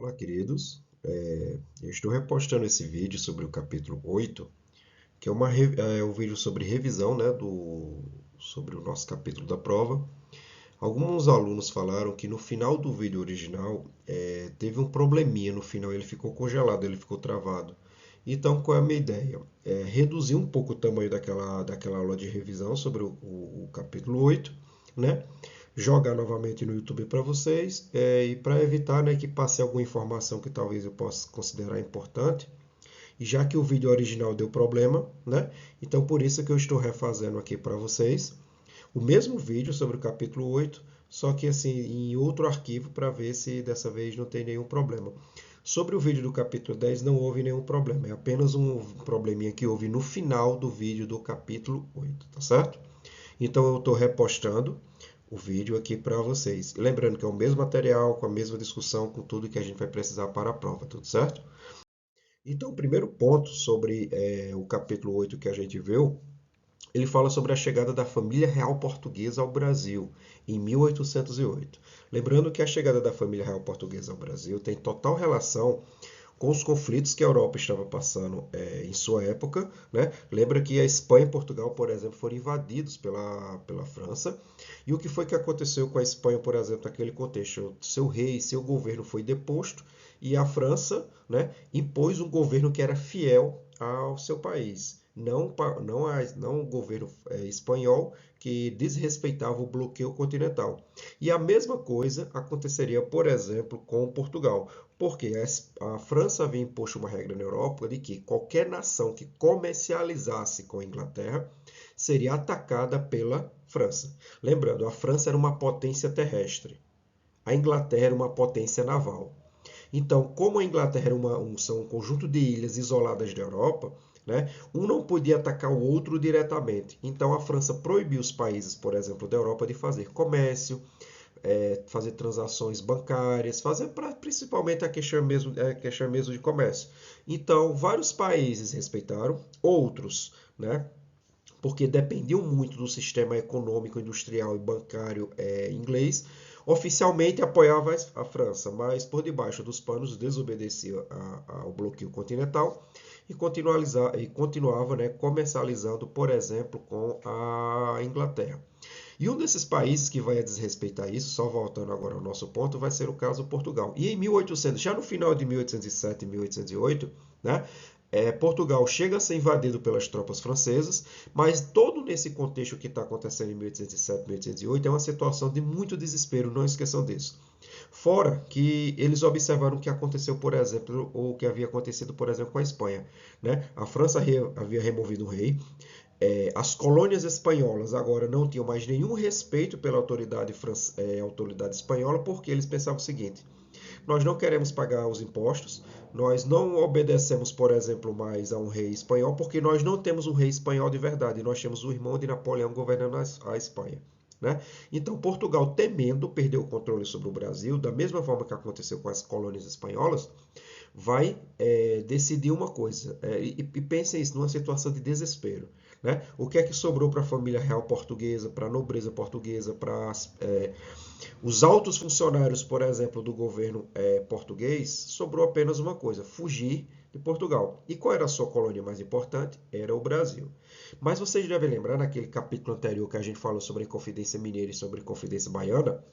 Olá, queridos. Eu estou repostando esse vídeo sobre o capítulo 8, que é, um vídeo sobre revisão, né, sobre o nosso capítulo da prova. Alguns alunos falaram que no final do vídeo original teve um probleminha no final, ele ficou congelado, ele ficou travado. Então, qual é a minha ideia? Reduzir um pouco o tamanho daquela aula de revisão sobre o capítulo 8, né? Jogar novamente no YouTube para vocês e para evitar, né, que passe alguma informação que talvez eu possa considerar importante. E já que o vídeo original deu problema, né? Então por isso que eu estou refazendo aqui para vocês o mesmo vídeo sobre o capítulo 8, só que assim em outro arquivo para ver se dessa vez não tem nenhum problema. Sobre o vídeo do capítulo 10 não houve nenhum problema, é apenas um probleminha que houve no final do vídeo do capítulo 8, tá certo? Então eu estou repostando o vídeo aqui para vocês. Lembrando que é o mesmo material, com a mesma discussão, com tudo que a gente vai precisar para a prova, tudo certo? Então, o primeiro ponto sobre o capítulo 8 que a gente viu, ele fala sobre a chegada da família real portuguesa ao Brasil em 1808. Lembrando que a chegada da família real portuguesa ao Brasil tem total relação com os conflitos que a Europa estava passando em sua época. Né? Lembra que a Espanha e Portugal, por exemplo, foram invadidos pela França. E o que foi que aconteceu com a Espanha, por exemplo, naquele contexto? Seu rei, seu governo foi deposto e a França, né, impôs um governo que era fiel ao seu país. Não o governo espanhol que desrespeitava o bloqueio continental. E a mesma coisa aconteceria, por exemplo, com Portugal. Porque a França havia imposto uma regra na Europa de que qualquer nação que comercializasse com a Inglaterra seria atacada pela França. Lembrando, a França era uma potência terrestre, a Inglaterra era uma potência naval. Então, como a Inglaterra era são um conjunto de ilhas isoladas da Europa, né, um não podia atacar o outro diretamente. Então, a França proibiu os países, por exemplo, da Europa, de fazer comércio, fazer transações bancárias, fazer principalmente a questão mesmo de comércio. Então, vários países respeitaram, outros, né, porque dependiam muito do sistema econômico, industrial e bancário inglês, oficialmente apoiava a França, mas por debaixo dos panos desobedecia ao bloqueio continental e continuava, né, comercializando, por exemplo, com a Inglaterra. E um desses países que vai desrespeitar isso, só voltando agora ao nosso ponto, vai ser o caso Portugal. E em 1800, já no final de 1807 e 1808, né, Portugal chega a ser invadido pelas tropas francesas, mas todo nesse contexto que está acontecendo em 1807 e 1808 é uma situação de muito desespero, não esqueçam disso. Fora que eles observaram o que aconteceu, por exemplo, ou o que havia acontecido, por exemplo, com a Espanha. Né? A França havia removido o rei, as colônias espanholas agora não tinham mais nenhum respeito pela autoridade espanhola, porque eles pensavam o seguinte: nós não queremos pagar os impostos, nós não obedecemos, por exemplo, mais a um rei espanhol, porque nós não temos um rei espanhol de verdade, nós temos o irmão de Napoleão governando a Espanha. Né? Então, Portugal, temendo perder o controle sobre o Brasil, da mesma forma que aconteceu com as colônias espanholas, vai decidir uma coisa. E pensem isso, numa situação de desespero. Né? O que é que sobrou para a família real portuguesa, para a nobreza portuguesa, para os altos funcionários, por exemplo, do governo português? Sobrou apenas uma coisa: fugir de Portugal. E qual era a sua colônia mais importante? Era o Brasil. Mas vocês devem lembrar, naquele capítulo anterior que a gente falou sobre a Inconfidência Mineira e sobre a Inconfidência Baiana,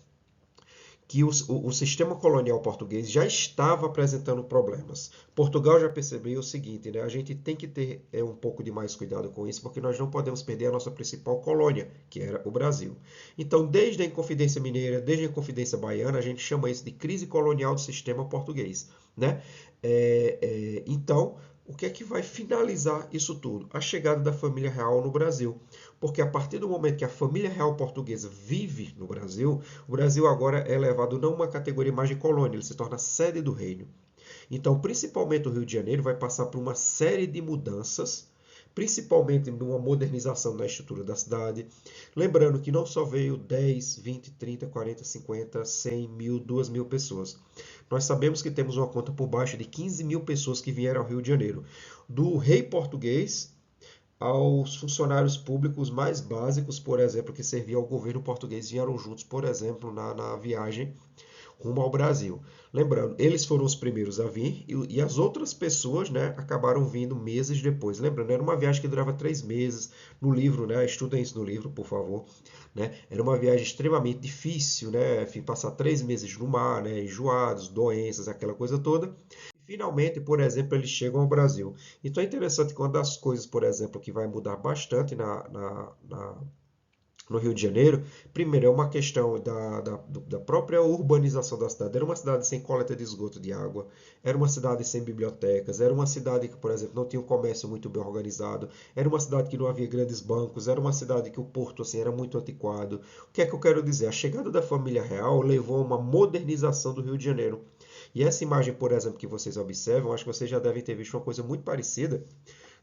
que o sistema colonial português já estava apresentando problemas. Portugal já percebeu o seguinte, né? A gente tem que ter um pouco de mais cuidado com isso, porque nós não podemos perder a nossa principal colônia, que era o Brasil. Então, desde a Inconfidência Mineira, desde a Inconfidência Baiana, a gente chama isso de crise colonial do sistema português. Né? Então, o que é que vai finalizar isso tudo? A chegada da família real no Brasil. Porque a partir do momento que a família real portuguesa vive no Brasil, o Brasil agora é elevado não a uma categoria mais de colônia, ele se torna sede do reino. Então, principalmente o Rio de Janeiro vai passar por uma série de mudanças, principalmente numa modernização da estrutura da cidade. Lembrando que não só veio 10, 20, 30, 40, 50, 100 mil, 2 mil pessoas. Nós sabemos que temos uma conta por baixo de 15 mil pessoas que vieram ao Rio de Janeiro. Do rei português aos funcionários públicos mais básicos, por exemplo, que serviam ao governo português, vieram juntos, por exemplo, na viagem. rumo ao Brasil. Lembrando, eles foram os primeiros a vir e as outras pessoas, né, acabaram vindo meses depois. Lembrando, era uma viagem que durava 3 meses. No livro, né, estudem isso no livro, por favor. Né? Era uma viagem extremamente difícil, né? Enfim, passar 3 meses no mar, né? Enjoados, doenças, aquela coisa toda. Finalmente, por exemplo, eles chegam ao Brasil. Então é interessante que uma das coisas, por exemplo, que vai mudar bastante no Rio de Janeiro, primeiro é uma questão da própria urbanização da cidade. Era uma cidade sem coleta de esgoto de água, era uma cidade sem bibliotecas, era uma cidade que, por exemplo, não tinha um comércio muito bem organizado, era uma cidade que não havia grandes bancos, era uma cidade que o porto assim, era muito antiquado. O que é que eu quero dizer? A chegada da família real levou a uma modernização do Rio de Janeiro. E essa imagem, por exemplo, que vocês observam, acho que vocês já devem ter visto uma coisa muito parecida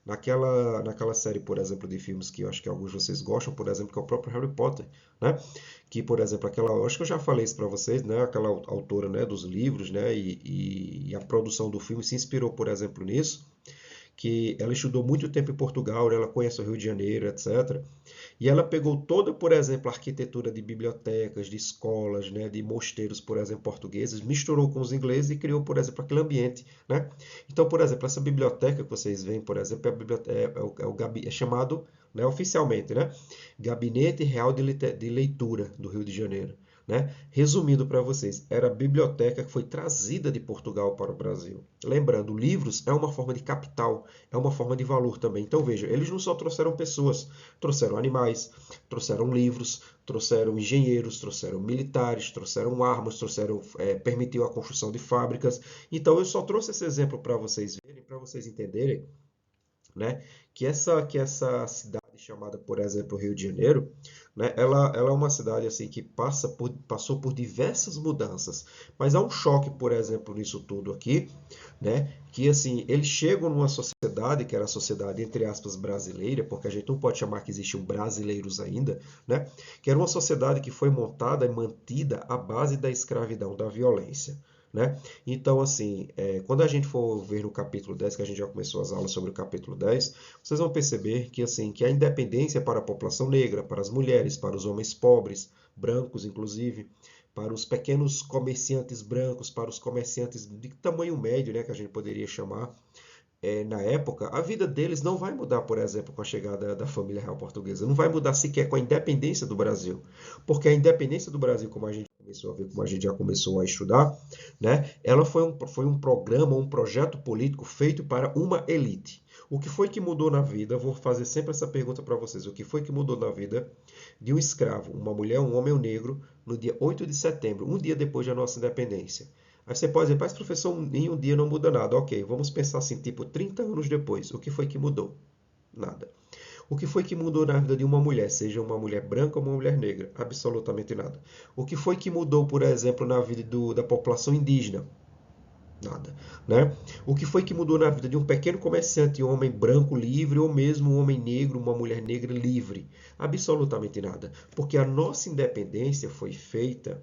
naquela série, por exemplo, de filmes que eu acho que alguns de vocês gostam, por exemplo, que é o próprio Harry Potter, né? Que, por exemplo, eu acho que eu já falei isso para vocês, né? Aquela autora, né, dos livros, né, e a produção do filme se inspirou, por exemplo, nisso, que ela estudou muito tempo em Portugal, né, ela conhece o Rio de Janeiro, etc. E ela pegou toda, por exemplo, a arquitetura de bibliotecas, de escolas, né, de mosteiros, por exemplo, portugueses, misturou com os ingleses e criou, por exemplo, aquele ambiente, né? Então, por exemplo, essa biblioteca que vocês veem, por exemplo, é chamado, né, oficialmente, né, Gabinete Real de Leitura do Rio de Janeiro. Né? Resumindo para vocês, era a biblioteca que foi trazida de Portugal para o Brasil. Lembrando, livros é uma forma de capital, é uma forma de valor também. Então veja, eles não só trouxeram pessoas, trouxeram animais, trouxeram livros, trouxeram engenheiros, trouxeram militares, trouxeram armas, permitiu a construção de fábricas. Então eu só trouxe esse exemplo para vocês verem, para vocês entenderem, né, que essa cidade chamada, por exemplo, Rio de Janeiro, né, ela é uma cidade assim que passou por diversas mudanças, mas há um choque, por exemplo, nisso tudo aqui, né, que assim eles chegam numa sociedade que era a sociedade entre aspas brasileira, porque a gente não pode chamar que existiam brasileiros ainda, né, que era uma sociedade que foi montada e mantida à base da escravidão, da violência. Né? Então, assim, quando a gente for ver no capítulo 10, que a gente já começou as aulas sobre o capítulo 10, vocês vão perceber que, assim, que a independência para a população negra, para as mulheres, para os homens pobres, brancos inclusive, para os pequenos comerciantes brancos, para os comerciantes de tamanho médio, né, que a gente poderia chamar, na época, a vida deles não vai mudar, por exemplo, com a chegada da família real portuguesa. Não vai mudar sequer com a independência do Brasil. Porque a independência do Brasil, como a gente começou a ver, como a gente já começou a estudar, né, ela foi um programa, um projeto político feito para uma elite. O que foi que mudou na vida? Vou fazer sempre essa pergunta para vocês. O que foi que mudou na vida de um escravo, uma mulher, um homem ou um negro, no dia 8 de setembro, um dia depois da nossa independência? Aí você pode dizer, mas professor, em um dia não muda nada. Ok, vamos pensar assim, tipo 30 anos depois, o que foi que mudou? Nada. O que foi que mudou na vida de uma mulher, seja uma mulher branca ou uma mulher negra? Absolutamente nada. O que foi que mudou, por exemplo, na vida da população indígena? Nada. Né? O que foi que mudou na vida de um pequeno comerciante, um homem branco livre, ou mesmo um homem negro, uma mulher negra livre? Absolutamente nada. Porque a nossa independência foi feita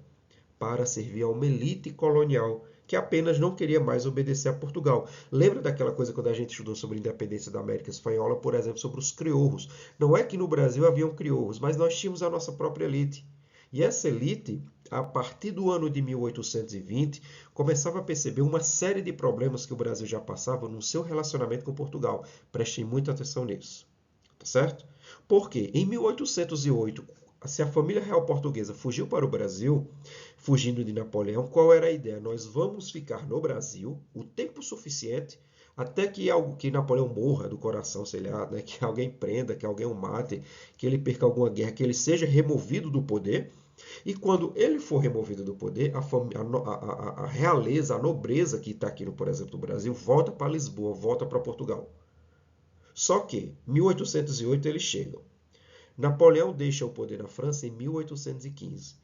para servir a uma elite colonial que apenas não queria mais obedecer a Portugal. Lembra daquela coisa quando a gente estudou sobre a independência da América Espanhola, por exemplo, sobre os crioulos? Não é que no Brasil haviam crioulos, mas nós tínhamos a nossa própria elite. E essa elite, a partir do ano de 1820, começava a perceber uma série de problemas que o Brasil já passava no seu relacionamento com Portugal. Prestem muita atenção nisso. Tá certo? Porque em 1808, se a família real portuguesa fugiu para o Brasil, fugindo de Napoleão, qual era a ideia? Nós vamos ficar no Brasil o tempo suficiente até que Napoleão morra do coração, sei lá, né? Que alguém prenda, que alguém o mate, que ele perca alguma guerra, que ele seja removido do poder. E quando ele for removido do poder, a realeza, a nobreza que está aqui, por exemplo, no Brasil, volta para Lisboa, volta para Portugal. Só que, em 1808, eles chegam. Napoleão deixa o poder na França em 1815.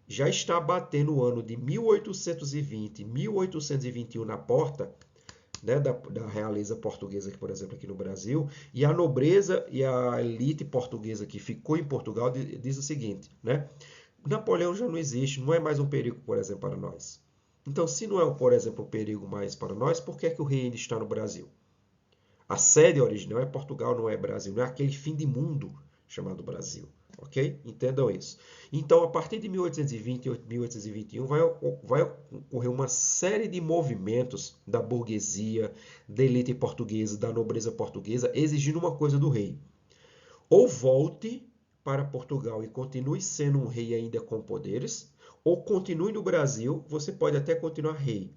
Já está batendo o ano de 1820, 1821 na porta, né, da realeza portuguesa, aqui, por exemplo, aqui no Brasil, e a nobreza e a elite portuguesa que ficou em Portugal diz o seguinte, né? Napoleão já não existe, não é mais um perigo, por exemplo, para nós. Então, se não é, por exemplo, um perigo mais para nós, por que é que o rei ainda está no Brasil? A sede original é Portugal, não é Brasil, não é aquele fim de mundo chamado Brasil. Ok? Entendam isso. Então, a partir de 1820 e 1821, vai ocorrer uma série de movimentos da burguesia, da elite portuguesa, da nobreza portuguesa, exigindo uma coisa do rei. Ou volte para Portugal e continue sendo um rei ainda com poderes, ou continue no Brasil, você pode até continuar rei,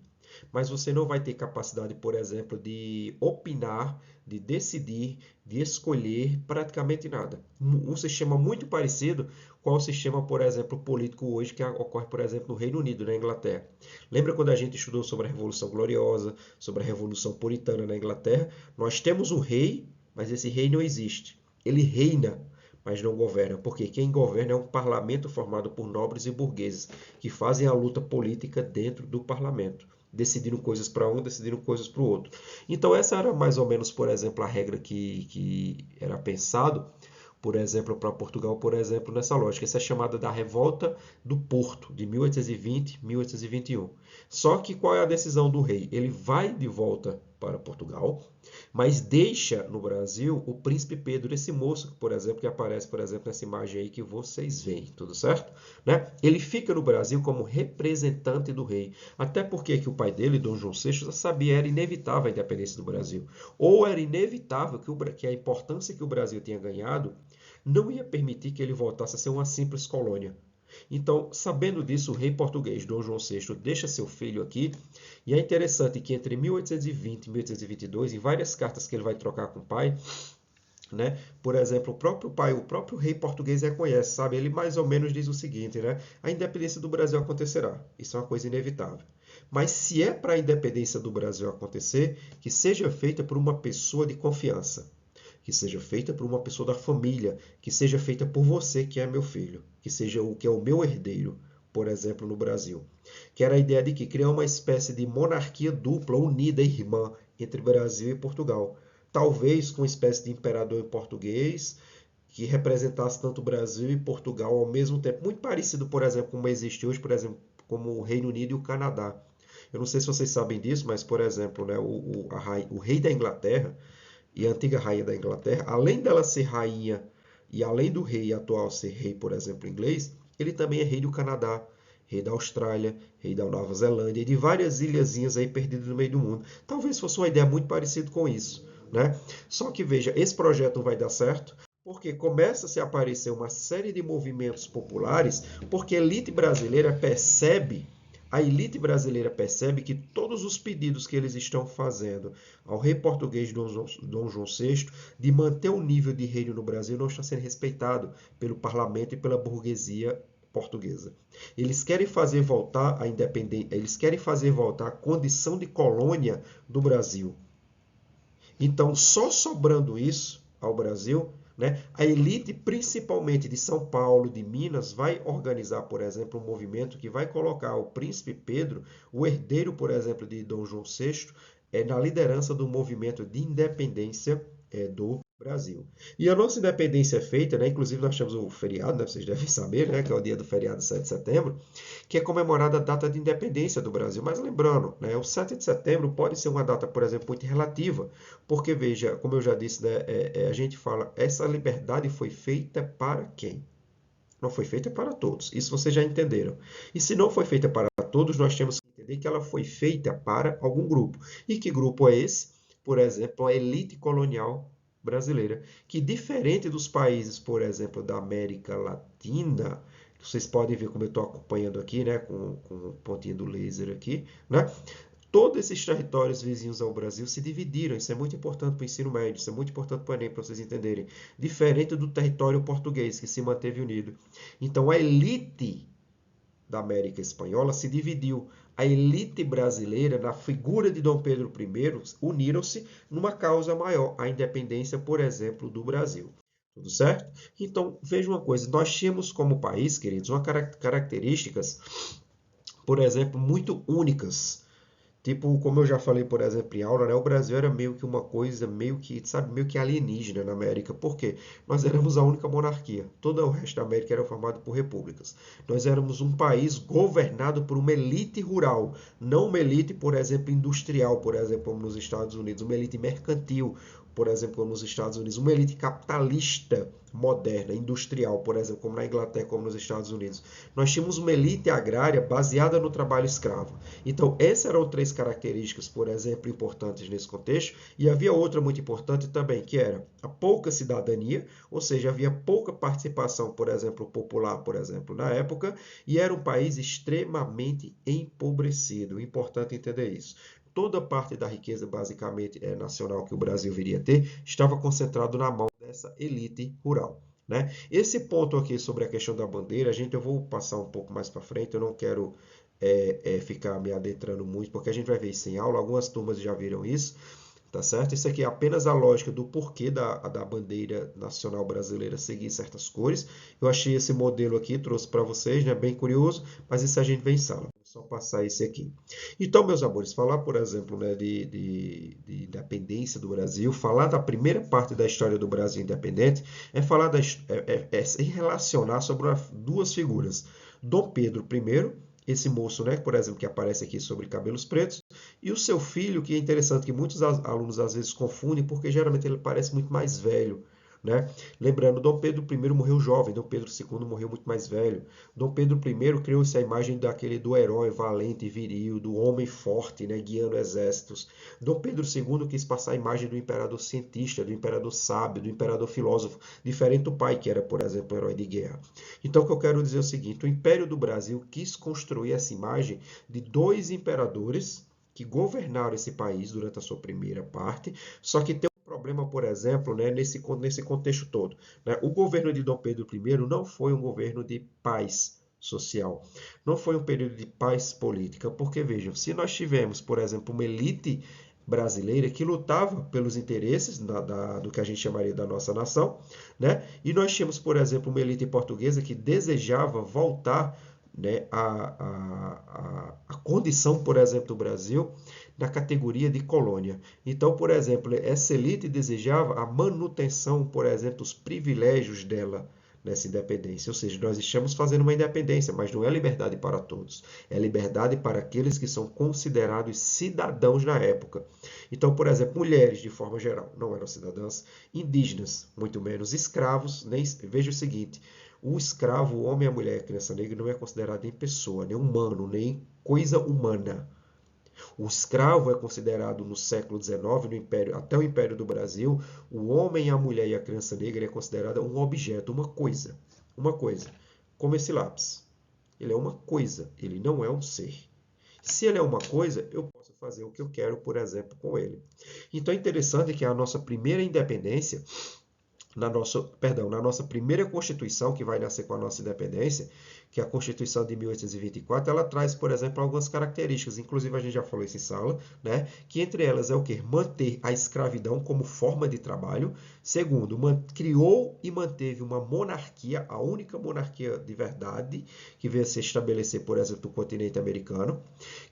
mas você não vai ter capacidade, por exemplo, de opinar, de decidir, de escolher praticamente nada. Um sistema muito parecido com o sistema, por exemplo, político hoje que ocorre, por exemplo, no Reino Unido, na Inglaterra. Lembra quando a gente estudou sobre a Revolução Gloriosa, sobre a Revolução Puritana na Inglaterra? Nós temos um rei, mas esse rei não existe. Ele reina, mas não governa, porque quem governa é um parlamento formado por nobres e burgueses que fazem a luta política dentro do parlamento, decidindo coisas para um, decidindo coisas para o outro. Então essa era mais ou menos, por exemplo, a regra que era pensado, por exemplo, para Portugal, por exemplo, nessa lógica. Essa é chamada da Revolta do Porto, de 1820, 1821. Só que qual é a decisão do rei? Ele vai de volta para Portugal, mas deixa no Brasil o príncipe Pedro, esse moço, por exemplo, que aparece, por exemplo, nessa imagem aí que vocês veem, tudo certo? Né? Ele fica no Brasil como representante do rei, até porque que o pai dele, Dom João VI, já sabia era inevitável a independência do Brasil, ou era inevitável que a importância que o Brasil tinha ganhado não ia permitir que ele voltasse a ser uma simples colônia. Então, sabendo disso, o rei português Dom João VI deixa seu filho aqui, e é interessante que entre 1820 e 1822, em várias cartas que ele vai trocar com o pai, né? Por exemplo, o próprio pai, o próprio rei português reconhece, sabe? Ele mais ou menos diz o seguinte, né? A independência do Brasil acontecerá. Isso é uma coisa inevitável. Mas se é para a independência do Brasil acontecer, que seja feita por uma pessoa de confiança, que seja feita por uma pessoa da família, que seja feita por você, que é meu filho, que seja o que é o meu herdeiro, por exemplo, no Brasil. Que era a ideia de que criar uma espécie de monarquia dupla, unida, irmã, entre Brasil e Portugal. Talvez com uma espécie de imperador português que representasse tanto o Brasil e Portugal ao mesmo tempo. Muito parecido, por exemplo, como existe hoje, por exemplo, como o Reino Unido e o Canadá. Eu não sei se vocês sabem disso, mas, por exemplo, né, o rei da Inglaterra e a antiga rainha da Inglaterra, além dela ser rainha e além do rei atual ser rei, por exemplo, inglês, ele também é rei do Canadá, rei da Austrália, rei da Nova Zelândia e de várias ilhazinhas aí perdidas no meio do mundo. Talvez fosse uma ideia muito parecida com isso, né? Só que veja, esse projeto não vai dar certo, porque começa-se a aparecer uma série de movimentos populares, porque a elite brasileira percebe que todos os pedidos que eles estão fazendo ao rei português Dom João VI de manter o nível de reino no Brasil não está sendo respeitado pelo parlamento e pela burguesia portuguesa. Eles querem fazer voltar a independência, eles querem fazer voltar a condição de colônia do Brasil. Então, só sobrando isso ao Brasil, né, a elite, principalmente de São Paulo, de Minas, vai organizar, por exemplo, um movimento que vai colocar o príncipe Pedro, o herdeiro, por exemplo, de Dom João VI, na liderança do movimento de independência do Brasil. E a nossa independência é feita, né, inclusive nós temos o feriado, né, vocês devem saber, né, que é o dia do feriado 7 de setembro, que é comemorada a data de independência do Brasil. Mas lembrando, né, o 7 de setembro pode ser uma data, por exemplo, muito relativa, porque veja, como eu já disse, né, a gente fala, essa liberdade foi feita para quem? Não foi feita para todos. Isso vocês já entenderam. E se não foi feita para todos, nós temos que entender que ela foi feita para algum grupo. E que grupo é esse? Por exemplo, a elite colonial brasileira, que diferente dos países, por exemplo, da América Latina, vocês podem ver como eu estou acompanhando aqui, né, com o pontinho do laser aqui, né? Todos esses territórios vizinhos ao Brasil se dividiram. Isso é muito importante para o ensino médio, isso é muito importante para o Enem, para vocês entenderem. Diferente do território português, que se manteve unido. Então, a elite da América Espanhola se dividiu. A elite brasileira, na figura de Dom Pedro I, uniram-se numa causa maior, a independência, por exemplo, do Brasil. Tudo certo? Então, veja uma coisa, nós tínhamos como país, queridos, características, por exemplo, muito únicas Tipo, como eu já falei, por exemplo, em aula, né, o Brasil era meio que uma coisa, meio que, sabe, meio que alienígena na América. Por quê? Nós éramos a única monarquia. Todo o resto da América era formado por repúblicas. Nós éramos um país governado por uma elite rural, não uma elite, por exemplo, industrial, por exemplo, como nos Estados Unidos, uma elite mercantil, por exemplo, como nos Estados Unidos, uma elite capitalista moderna, industrial, por exemplo, como na Inglaterra, como nos Estados Unidos. Nós tínhamos uma elite agrária baseada no trabalho escravo. Então, essas eram três características, por exemplo, importantes nesse contexto. E havia outra muito importante também, que era a pouca cidadania, ou seja, havia pouca participação, por exemplo, popular, por exemplo, na época, e era um país extremamente empobrecido. Importante entender isso. Toda parte da riqueza, basicamente, nacional que o Brasil viria a ter, estava concentrado na mão dessa elite rural. Né? Esse ponto aqui sobre a questão da bandeira, eu vou passar um pouco mais para frente, eu não quero ficar me adentrando muito, porque a gente vai ver isso em aula, algumas turmas já viram isso, tá certo? Isso aqui é apenas a lógica do porquê da bandeira nacional brasileira seguir certas cores. Eu achei esse modelo aqui, trouxe para vocês, né? Bem curioso, mas isso a gente vê em sala. Vou só passar esse aqui. Então, meus amores, falar, por exemplo, né, de independência do Brasil, falar da primeira parte da história do Brasil independente, é falar se relacionar sobre duas figuras. Dom Pedro I, esse moço, né, por exemplo, que aparece aqui sobre cabelos pretos, e o seu filho, que é interessante, que muitos alunos às vezes confundem, porque geralmente ele parece muito mais velho. Né? Lembrando, Dom Pedro I morreu jovem, Dom Pedro II morreu muito mais velho. Dom Pedro I criou-se a imagem do herói valente e viril, do homem forte, né, guiando exércitos. Dom Pedro II quis passar a imagem do imperador cientista, do imperador sábio, do imperador filósofo, diferente do pai, que era, por exemplo, um herói de guerra. Então, o que eu quero dizer é o seguinte: o Império do Brasil quis construir essa imagem de dois imperadores que governaram esse país durante a sua primeira parte, só que tem um problema, por exemplo, né, nesse contexto todo. Né? O governo de Dom Pedro I não foi um governo de paz social, não foi um período de paz política, porque vejam, se nós tivemos, por exemplo, uma elite brasileira que lutava pelos interesses do que a gente chamaria da nossa nação, né? E nós tínhamos, por exemplo, uma elite portuguesa que desejava voltar, né, a condição, por exemplo, do Brasil na categoria de colônia. Então, por exemplo, essa elite desejava a manutenção, por exemplo, dos privilégios dela nessa independência. Ou seja, nós estamos fazendo uma independência, mas não é liberdade para todos. É liberdade para aqueles que são considerados cidadãos na época. Então, por exemplo, mulheres, de forma geral, não eram cidadãs, indígenas, muito menos, escravos, nem veja o seguinte: o escravo, o homem, a mulher, a criança negra não é considerado nem pessoa, nem humano, nem coisa humana. O escravo é considerado no século XIX, no Império, até o Império do Brasil, o homem, a mulher e a criança negra é considerada um objeto, uma coisa. Uma coisa. Como esse lápis. Ele é uma coisa, ele não é um ser. Se ele é uma coisa, eu posso fazer o que eu quero, por exemplo, com ele. Então é interessante que a nossa primeira independência, na nossa primeira Constituição, que vai nascer com a nossa independência, que é a Constituição de 1824, ela traz, por exemplo, algumas características, inclusive a gente já falou isso em sala, né? Que entre elas é o quê? Manter a escravidão como forma de trabalho. Segundo, criou e manteve uma monarquia, a única monarquia de verdade que veio a se estabelecer, por exemplo, no continente americano.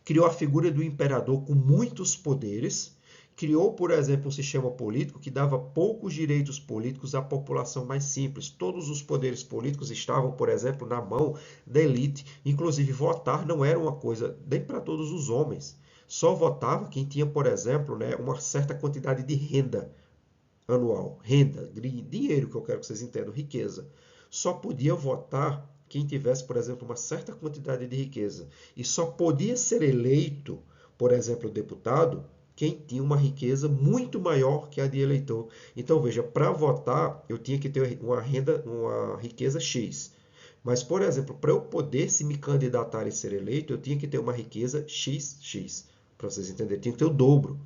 Criou a figura do imperador com muitos poderes. Criou, por exemplo, um sistema político que dava poucos direitos políticos à população mais simples. Todos os poderes políticos estavam, por exemplo, na mão da elite. Inclusive, votar não era uma coisa nem para todos os homens. Só votava quem tinha, por exemplo, né, uma certa quantidade de renda anual. Renda, dinheiro, que eu quero que vocês entendam, riqueza. Só podia votar quem tivesse, por exemplo, uma certa quantidade de riqueza. E só podia ser eleito, por exemplo, deputado, quem tinha uma riqueza muito maior que a de eleitor. Então, veja, para votar, eu tinha que ter uma renda, uma riqueza X. Mas, por exemplo, para eu poder se me candidatar e ser eleito, eu tinha que ter uma riqueza XX. Para vocês entenderem, tinha que ter o dobro.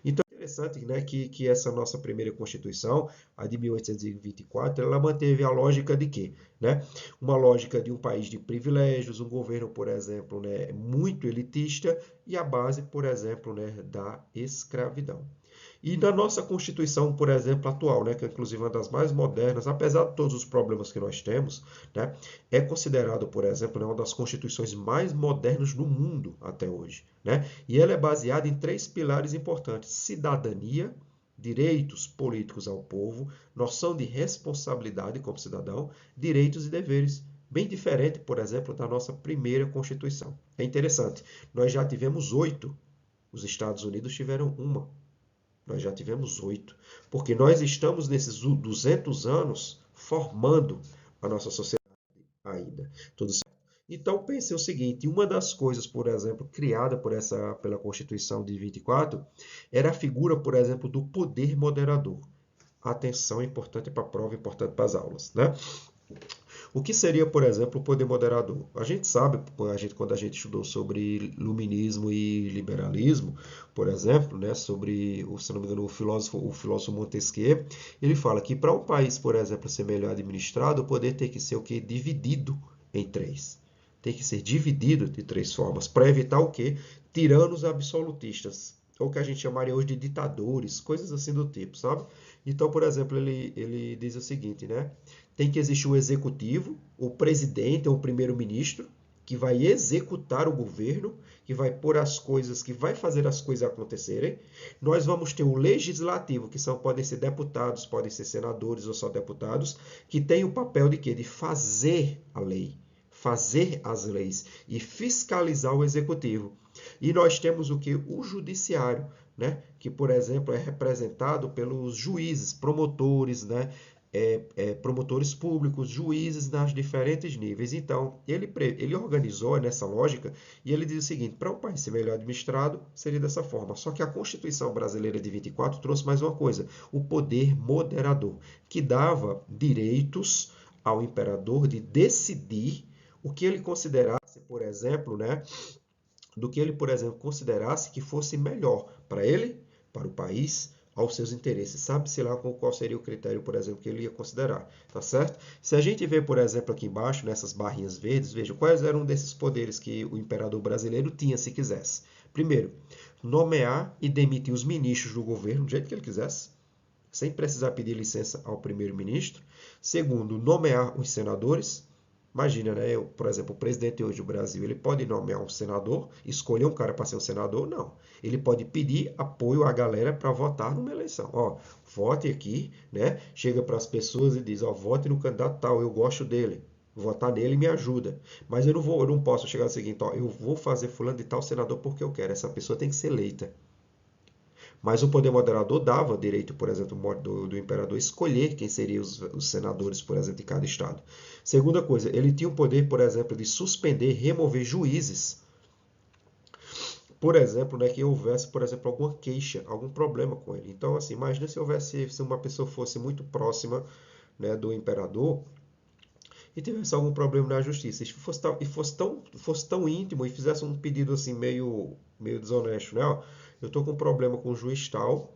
Então, é interessante, né, que essa nossa primeira Constituição, a de 1824, ela manteve a lógica de quê? Né? Uma lógica de um país de privilégios, um governo, por exemplo, né, muito elitista e a base, por exemplo, né, da escravidão. E na nossa Constituição, por exemplo, atual, né, que é inclusive uma das mais modernas, apesar de todos os problemas que nós temos, né, é considerado, por exemplo, né, uma das constituições mais modernas do mundo até hoje. Né? E ela é baseada em três pilares importantes: cidadania, direitos políticos ao povo, noção de responsabilidade como cidadão, direitos e deveres. Bem diferente, por exemplo, da nossa primeira Constituição. É interessante, nós já tivemos 8, os Estados Unidos tiveram uma. Nós já tivemos 8, porque nós estamos nesses 200 anos formando a nossa sociedade ainda. Tudo certo? Então pense o seguinte, uma das coisas, por exemplo, criada pela Constituição de 24, era a figura, por exemplo, do poder moderador. Atenção, importante para a prova, importante para as aulas, né? O que seria, por exemplo, o poder moderador? A gente sabe, quando a gente estudou sobre iluminismo e liberalismo, por exemplo, né, sobre, se não me engano, o filósofo Montesquieu, ele fala que para um país, por exemplo, ser melhor administrado, o poder tem que ser o quê? Dividido em três. Tem que ser dividido de três formas, para evitar o quê? Tiranos absolutistas, ou que a gente chamaria hoje de ditadores, coisas assim do tipo, sabe? Então, por exemplo, ele diz o seguinte, né? Tem que existir o executivo, o presidente ou o primeiro-ministro, que vai executar o governo, que vai pôr as coisas, que vai fazer as coisas acontecerem. Nós vamos ter o legislativo, que podem ser deputados, podem ser senadores ou só deputados, que tem o papel de quê? De fazer a lei, fazer as leis e fiscalizar o executivo. E nós temos o que? O judiciário, né? Que, por exemplo, é representado pelos juízes, promotores, né? Promotores públicos, juízes nas diferentes níveis. Então, ele organizou nessa lógica e ele diz o seguinte: para um país ser melhor administrado, seria dessa forma. Só que a Constituição brasileira de 24 trouxe mais uma coisa: o poder moderador, que dava direitos ao imperador de decidir o que ele considerasse, por exemplo, né, do que ele, por exemplo, considerasse que fosse melhor para ele, para o país, aos seus interesses. Sabe-se lá qual seria o critério, por exemplo, que ele ia considerar, tá certo? Se a gente vê, por exemplo, aqui embaixo, nessas barrinhas verdes, veja quais eram desses poderes que o imperador brasileiro tinha se quisesse. Primeiro, nomear e demitir os ministros do governo do jeito que ele quisesse, sem precisar pedir licença ao primeiro-ministro. Segundo, nomear os senadores. Imagina, né? Por exemplo, o presidente hoje do Brasil, ele pode nomear um senador, escolher um cara para ser um senador? Não. Ele pode pedir apoio à galera para votar numa eleição. Ó, vote aqui, né? Chega para as pessoas e diz, ó, vote no candidato tal, eu gosto dele. Votar nele me ajuda. Mas eu não posso chegar ao seguinte, ó, eu vou fazer fulano de tal senador porque eu quero. Essa pessoa tem que ser eleita. Mas o poder moderador dava direito, por exemplo, do imperador escolher quem seriam os senadores, por exemplo, de cada estado. Segunda coisa, ele tinha o poder, por exemplo, de suspender, remover juízes. Por exemplo, né, que houvesse, por exemplo, alguma queixa, algum problema com ele. Então, assim, imagina se uma pessoa fosse muito próxima, né, do imperador e tivesse algum problema na justiça, e fosse tão íntimo e fizesse um pedido assim meio desonesto, né? Ó, eu estou com um problema com o juiz tal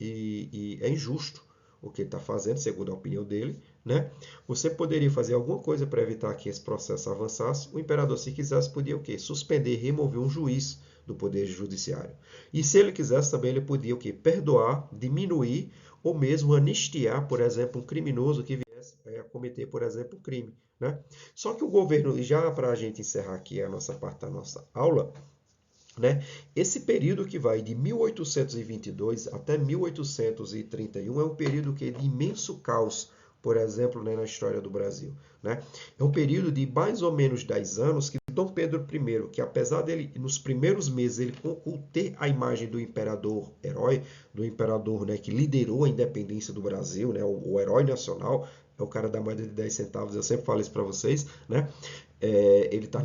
e é injusto o que ele está fazendo, segundo a opinião dele, né? Você poderia fazer alguma coisa para evitar que esse processo avançasse. O imperador, se quisesse, podia o quê? Suspender, remover um juiz do poder judiciário. E se ele quisesse também, ele podia o quê? Perdoar, diminuir ou mesmo anistiar, por exemplo, um criminoso que viesse a cometer, por exemplo, um crime. Né? Só que o governo, e já para a gente encerrar aqui a nossa parte da nossa aula, né, esse período que vai de 1822 até 1831 é um período que é de imenso caos, por exemplo, né, na história do Brasil. Né? É um período de mais ou menos 10 anos que Dom Pedro I, que apesar dele, nos primeiros meses, ele ter a imagem do imperador herói, do imperador, né, que liderou a independência do Brasil, né, o herói nacional, é o cara da moeda de 10 centavos, eu sempre falo isso para vocês, né? Ele está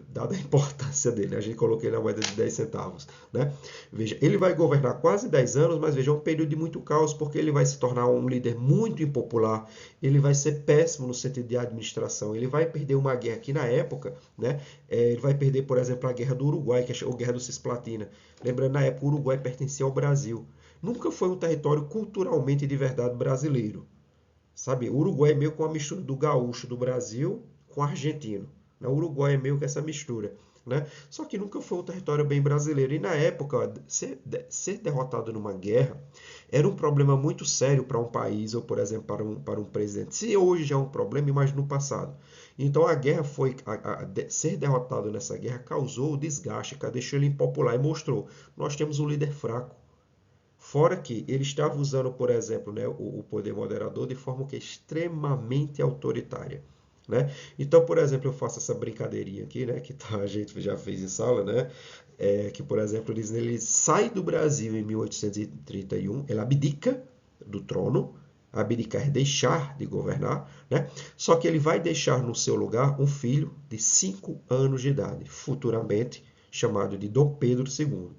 dada a importância dele, a gente coloquei na moeda de 10 centavos. Né? Veja, ele vai governar quase 10 anos, mas veja, é um período de muito caos, porque ele vai se tornar um líder muito impopular, ele vai ser péssimo no sentido de administração, ele vai perder uma guerra que na época, né, ele vai perder, por exemplo, a guerra do Uruguai, que é a guerra do Cisplatina. Lembrando, na época o Uruguai pertencia ao Brasil. Nunca foi um território culturalmente de verdade brasileiro. Sabe, o Uruguai é meio com a mistura do gaúcho do Brasil com o argentino. O Uruguai é meio que essa mistura. né? Só que nunca foi um território bem brasileiro. E na época, ó, ser derrotado numa guerra era um problema muito sério para um país ou, por exemplo, para um presidente. Se hoje já é um problema, imagine no passado. Então a guerra foi. Ser derrotado nessa guerra causou o desgaste, deixou ele impopular e mostrou: nós temos um líder fraco. Fora que ele estava usando, por exemplo, né, o poder moderador de forma que é extremamente autoritária. Né? Então, por exemplo, eu faço essa brincadeirinha aqui, né, que a gente já fez em sala, né, que, por exemplo, ele sai do Brasil em 1831, ele abdica do trono, abdicar é deixar de governar, né? Só que ele vai deixar no seu lugar um filho de 5 anos de idade, futuramente chamado de Dom Pedro II.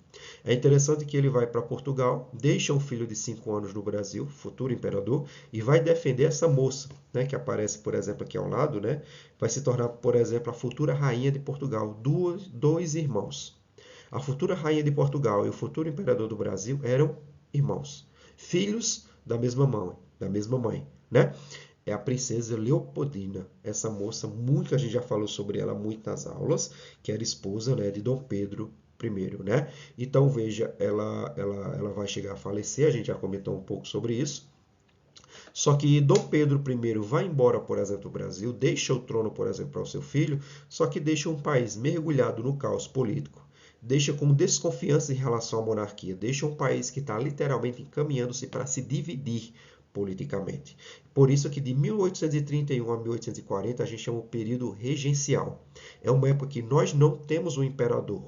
É interessante que ele vai para Portugal, deixa um filho de 5 anos no Brasil, futuro imperador, e vai defender essa moça, né, que aparece, por exemplo, aqui ao lado, né, vai se tornar, por exemplo, a futura rainha de Portugal, dois irmãos. A futura rainha de Portugal e o futuro imperador do Brasil eram irmãos, filhos da mesma mãe, né? É a princesa Leopoldina, essa moça, muito a gente já falou sobre ela muito nas aulas, que era esposa, né, de Dom Pedro I, né? Então veja, ela vai chegar a falecer, a gente já comentou um pouco sobre isso. Só que Dom Pedro I vai embora, por exemplo, do Brasil, deixa o trono, por exemplo, para o seu filho, só que deixa um país mergulhado no caos político, deixa com desconfiança em relação à monarquia, deixa um país que está literalmente encaminhando-se para se dividir politicamente. Por isso que de 1831 a 1840 a gente chama o período regencial. É uma época que nós não temos um imperador.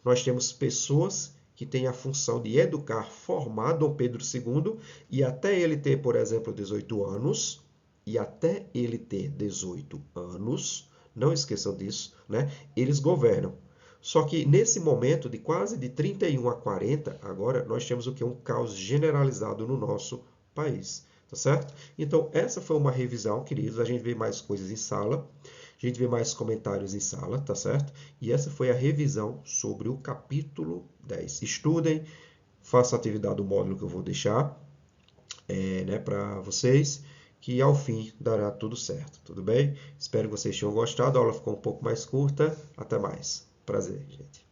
Nós temos pessoas que têm a função de educar, formar Dom Pedro II e até ele ter, por exemplo, 18 anos, não esqueçam disso, né? Eles governam. Só que nesse momento de quase de 31 a 40, agora nós temos o que? Um caos generalizado no nosso país, tá certo? Então essa foi uma revisão, queridos, a gente vê mais coisas em sala, a gente vê mais comentários em sala, tá certo? E essa foi a revisão sobre o capítulo 10. Estudem, façam a atividade do módulo que eu vou deixar né, para vocês, que ao fim dará tudo certo, tudo bem? Espero que vocês tenham gostado, a aula ficou um pouco mais curta, até mais. Prazer, gente.